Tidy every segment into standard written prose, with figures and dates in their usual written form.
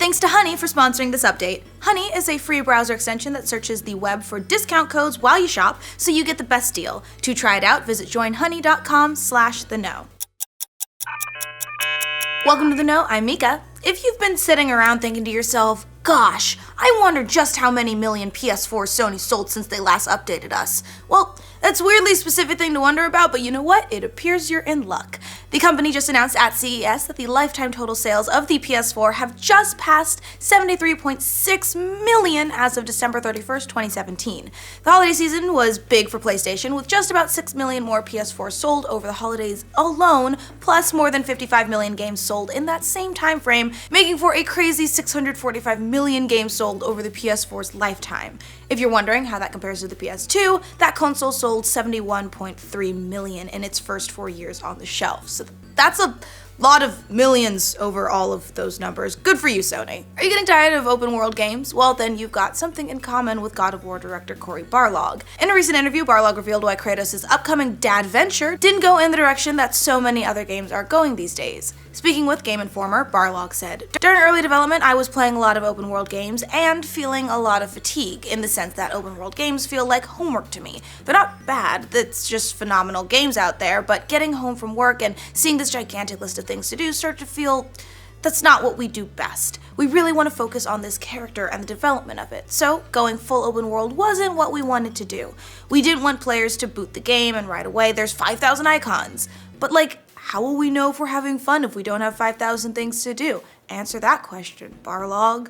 Thanks to Honey for sponsoring this update. Honey is a free browser extension that searches the web for discount codes while you shop, so you get the best deal. To try it out, visit joinhoney.com/theknow. Welcome to The Know, I'm Mika. If you've been sitting around thinking to yourself, gosh, I wonder just how many million PS4s Sony sold since they last updated us. Well, that's a weirdly specific thing to wonder about, but you know what? It appears you're in luck. The company just announced at CES that the lifetime total sales of the PS4 have just passed 73.6 million as of December 31st, 2017. The holiday season was big for PlayStation, with just about 6 million more PS4s sold over the holidays alone, plus more than 55 million games sold in that same time frame, making for a crazy 645 million games sold over the PS4's lifetime. If you're wondering how that compares to the PS2, that console sold 71.3 million in its first 4 years on the shelf. So that's a lot of millions over all of those numbers. Good for you, Sony. Are you getting tired of open world games? Well, then you've got something in common with God of War director Cory Barlog. In a recent interview, Barlog revealed why Kratos' upcoming dad venture didn't go in the direction that so many other games are going these days. Speaking with Game Informer, Barlog said, "During early development, I was playing a lot of open world games and feeling a lot of fatigue, in the sense that open world games feel like homework to me. They're not bad, it's just phenomenal games out there, but getting home from work and seeing this gigantic list of things to do start to feel that's not what we do best. We really want to focus on this character and the development of it, so going full open world wasn't what we wanted to do. We didn't want players to boot the game and right away there's 5,000 icons. But how will we know if we're having fun if we don't have 5,000 things to do? Answer that question, Barlog."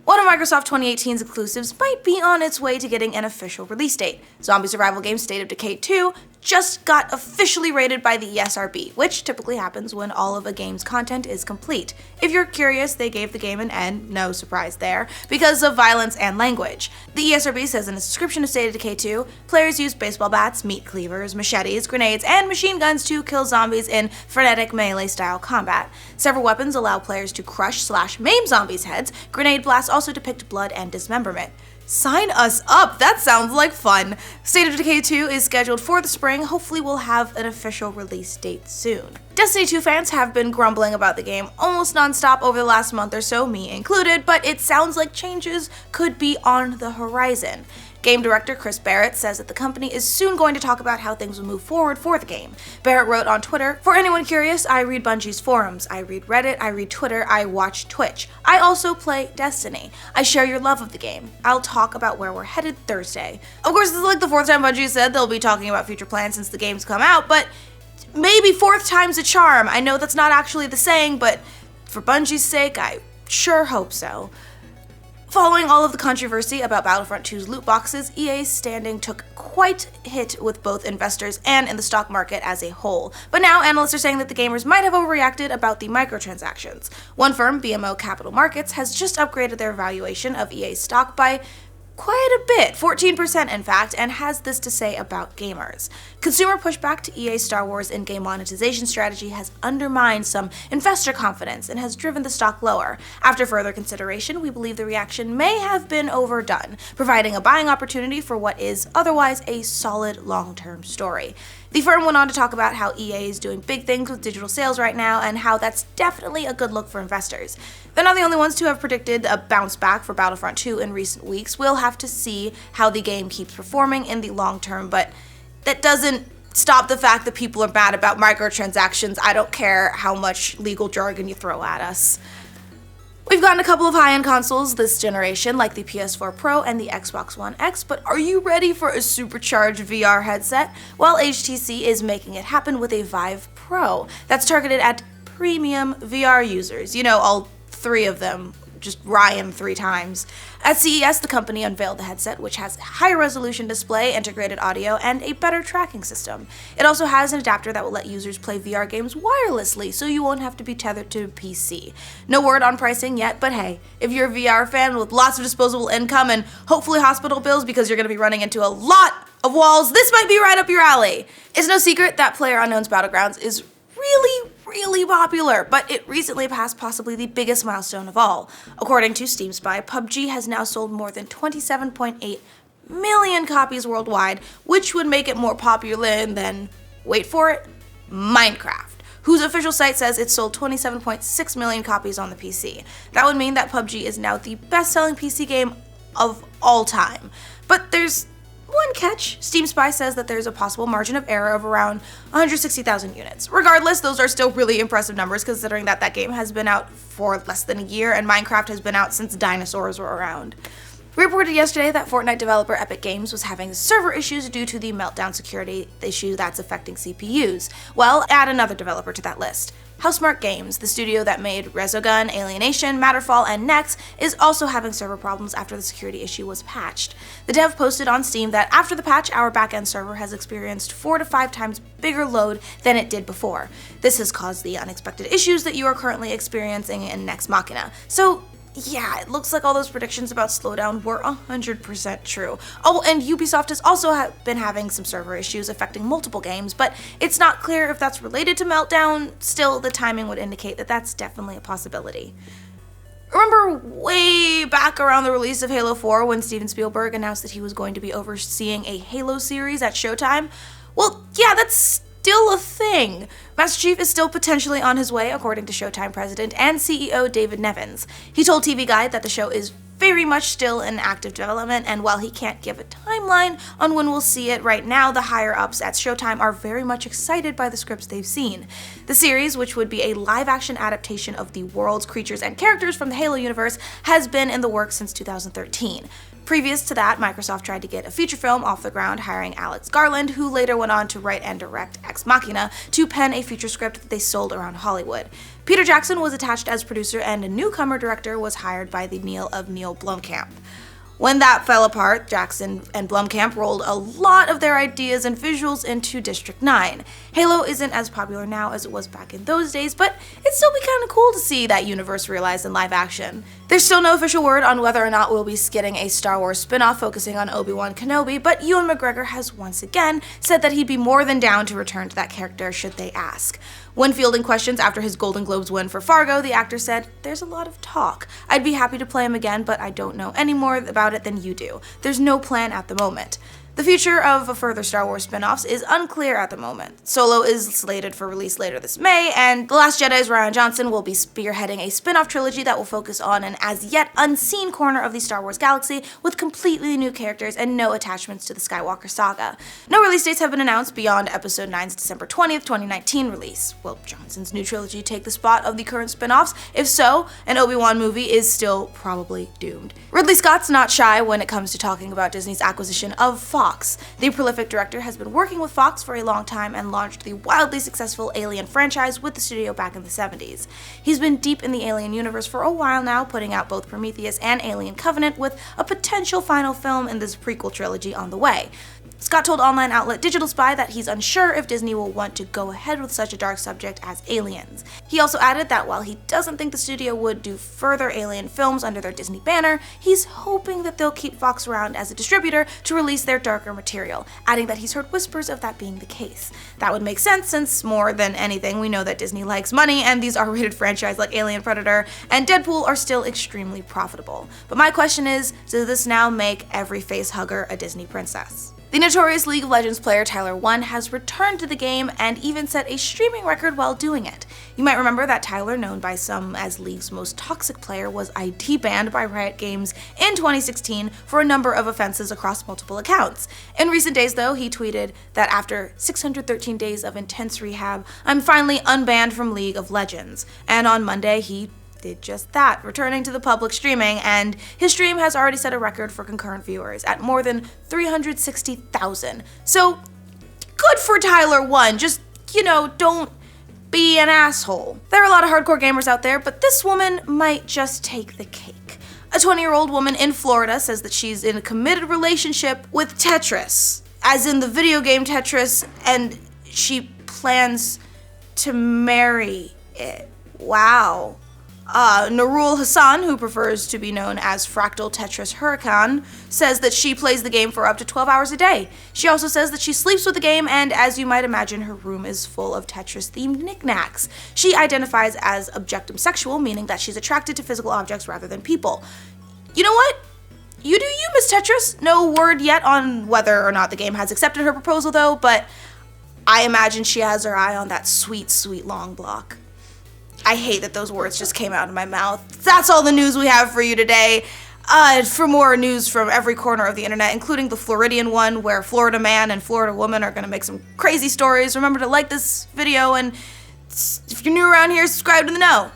One of Microsoft 2018's exclusives might be on its way to getting an official release date. Zombie survival game State of Decay 2 just got officially rated by the ESRB, which typically happens when all of a game's content is complete. If you're curious, they gave the game an N, no surprise there, because of violence and language. The ESRB says in its description of State of Decay 2, players use baseball bats, meat cleavers, machetes, grenades, and machine guns to kill zombies in frenetic melee-style combat. Several weapons allow players to crush/maim zombies' heads. Grenade blasts also depict blood and dismemberment. Sign us up! That sounds like fun! State of Decay 2 is scheduled for the spring. Hopefully we'll have an official release date soon. Destiny 2 fans have been grumbling about the game almost non-stop over the last month or so, me included, but it sounds like changes could be on the horizon. Game director Chris Barrett says that the company is soon going to talk about how things will move forward for the game. Barrett wrote on Twitter, "For anyone curious, I read Bungie's forums, I read Reddit, I read Twitter, I watch Twitch. I also play Destiny. I share your love of the game. I'll talk about where we're headed Thursday." Of course, this is the fourth time Bungie said they'll be talking about future plans since the game's come out, but maybe fourth time's a charm. I know that's not actually the saying, but for Bungie's sake, I sure hope so. Following all of the controversy about Battlefront 2's loot boxes, EA's standing took quite a hit with both investors and in the stock market as a whole. But now analysts are saying that the gamers might have overreacted about the microtransactions. One firm, BMO Capital Markets, has just upgraded their valuation of EA's stock by quite a bit, 14% in fact, and has this to say about gamers. Consumer pushback to EA's Star Wars in-game monetization strategy has undermined some investor confidence and has driven the stock lower. After further consideration, we believe the reaction may have been overdone, providing a buying opportunity for what is otherwise a solid long-term story. The firm went on to talk about how EA is doing big things with digital sales right now and how that's definitely a good look for investors. They're not the only ones to have predicted a bounce back for Battlefront 2 in recent weeks. We'll have to see how the game keeps performing in the long term, but that doesn't stop the fact that people are mad about microtransactions. I don't care how much legal jargon you throw at us. We've gotten a couple of high-end consoles this generation, like the PS4 Pro and the Xbox One X, but are you ready for a supercharged VR headset? Well, HTC is making it happen with a Vive Pro that's targeted at premium VR users. You know, all three of them, just Ryan 3 times. At CES, the company unveiled the headset, which has a high-resolution display, integrated audio, and a better tracking system. It also has an adapter that will let users play VR games wirelessly, so you won't have to be tethered to a PC. No word on pricing yet, but hey, if you're a VR fan with lots of disposable income and hopefully hospital bills because you're going to be running into a lot of walls, this might be right up your alley. It's no secret that PlayerUnknown's Battlegrounds is really popular, but it recently passed possibly the biggest milestone of all. According to Steam Spy, PUBG has now sold more than 27.8 million copies worldwide, which would make it more popular than, wait for it, Minecraft. whose official site says it sold 27.6 million copies on the PC. That would mean that PUBG is now the best-selling PC game of all time. But there's one catch. Steam Spy says that there's a possible margin of error of around 160,000 units. Regardless, those are still really impressive numbers considering that that game has been out for less than a year and Minecraft has been out since dinosaurs were around. We reported yesterday that Fortnite developer Epic Games was having server issues due to the Meltdown security issue that's affecting CPUs. Well, add another developer to that list. Housemarque Games, the studio that made Resogun, Alienation, Matterfall, and Nex, is also having server problems after the security issue was patched. The dev posted on Steam that after the patch, our backend server has experienced 4 to 5 times bigger load than it did before. This has caused the unexpected issues that you are currently experiencing in Nex Machina. So, yeah, it looks like all those predictions about slowdown were 100% true. Oh, and Ubisoft has also been having some server issues affecting multiple games, but it's not clear if that's related to Meltdown. Still, the timing would indicate that that's definitely a possibility. Remember way back around the release of Halo 4 when Steven Spielberg announced that he was going to be overseeing a Halo series at Showtime? Well, yeah, that's still a thing. Master Chief is still potentially on his way, according to Showtime president and CEO David Nevins. He told TV Guide that the show is very much still in active development, and while he can't give a timeline on when we'll see it right now, the higher-ups at Showtime are very much excited by the scripts they've seen. The series, which would be a live-action adaptation of the worlds, creatures, and characters from the Halo universe, has been in the works since 2013. Previous to that, Microsoft tried to get a feature film off the ground, hiring Alex Garland, who later went on to write and direct Ex Machina, to pen a feature script that they sold around Hollywood. Peter Jackson was attached as producer, and a newcomer director was hired by the Neil Blomkamp. When that fell apart, Jackson and Blomkamp rolled a lot of their ideas and visuals into District 9. Halo isn't as popular now as it was back in those days, but it'd still be kinda cool to see that universe realized in live action. There's still no official word on whether or not we'll be getting a Star Wars spin-off focusing on Obi-Wan Kenobi, but Ewan McGregor has once again said that he'd be more than down to return to that character should they ask. When fielding questions after his Golden Globes win for Fargo, the actor said, "There's a lot of talk. I'd be happy to play him again, but I don't know any more about it than you do. There's no plan at the moment." The future of further Star Wars spin-offs is unclear at the moment. Solo is slated for release later this May, and The Last Jedi's Rian Johnson will be spearheading a spin-off trilogy that will focus on an as-yet unseen corner of the Star Wars galaxy with completely new characters and no attachments to the Skywalker saga. No release dates have been announced beyond Episode 9's December 20th, 2019 release. Will Johnson's new trilogy take the spot of the current spin-offs? If so, an Obi-Wan movie is still probably doomed. Ridley Scott's not shy when it comes to talking about Disney's acquisition of Fox. The prolific director has been working with Fox for a long time and launched the wildly successful Alien franchise with the studio back in the 70s. He's been deep in the Alien universe for a while now, putting out both Prometheus and Alien Covenant, with a potential final film in this prequel trilogy on the way. Scott told online outlet Digital Spy that he's unsure if Disney will want to go ahead with such a dark subject as aliens. He also added that while he doesn't think the studio would do further Alien films under their Disney banner, he's hoping that they'll keep Fox around as a distributor to release their darker material, adding that he's heard whispers of that being the case. That would make sense since, more than anything, we know that Disney likes money, and these R-rated franchises like Alien, Predator, and Deadpool are still extremely profitable. But my question is, does this now make every face-hugger a Disney princess? The notorious League of Legends player Tyler 1 has returned to the game and even set a streaming record while doing it. You might remember that Tyler, known by some as League's most toxic player, was ID banned by Riot Games in 2016 for a number of offenses across multiple accounts. In recent days, though, he tweeted that after 613 days of intense rehab, I'm finally unbanned from League of Legends. And on Monday, he did just that, returning to the public streaming, and his stream has already set a record for concurrent viewers at more than 360,000. So, good for Tyler 1, just, don't be an asshole. There are a lot of hardcore gamers out there, but this woman might just take the cake. A 20-year-old woman in Florida says that she's in a committed relationship with Tetris, as in the video game Tetris, and she plans to marry it. Wow. Narul Hassan, who prefers to be known as Fractal Tetris Huracan, says that she plays the game for up to 12 hours a day. She also says that she sleeps with the game, and as you might imagine, her room is full of Tetris-themed knickknacks. She identifies as objectum sexual, meaning that she's attracted to physical objects rather than people. You know what? You do you, Miss Tetris. No word yet on whether or not the game has accepted her proposal, though, but I imagine she has her eye on that sweet, sweet long block. I hate that those words just came out of my mouth. That's all the news we have for you today. For more news from every corner of the internet, including the Floridian one, where Florida man and Florida woman are going to make some crazy stories, remember to like this video, and if you're new around here, subscribe to the know.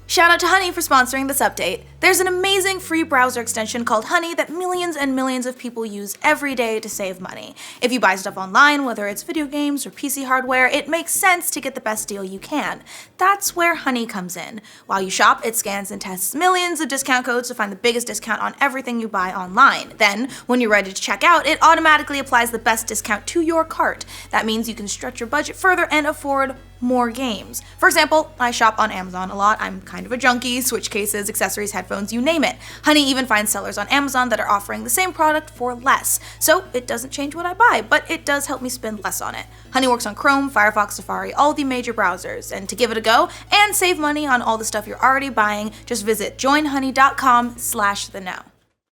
Shout out to Honey for sponsoring this update. There's an amazing free browser extension called Honey that millions and millions of people use every day to save money. If you buy stuff online, whether it's video games or PC hardware, it makes sense to get the best deal you can. That's where Honey comes in. While you shop, it scans and tests millions of discount codes to find the biggest discount on everything you buy online. Then, when you're ready to check out, it automatically applies the best discount to your cart. That means you can stretch your budget further and afford more games. For example, I shop on Amazon a lot. I'm kind of a junkie, switch cases, accessories, headphones, you name it. Honey even finds sellers on Amazon that are offering the same product for less. So it doesn't change what I buy, but it does help me spend less on it. Honey works on Chrome, Firefox, Safari, all the major browsers. And to give it a go and save money on all the stuff you're already buying, just visit joinhoney.com/theknow.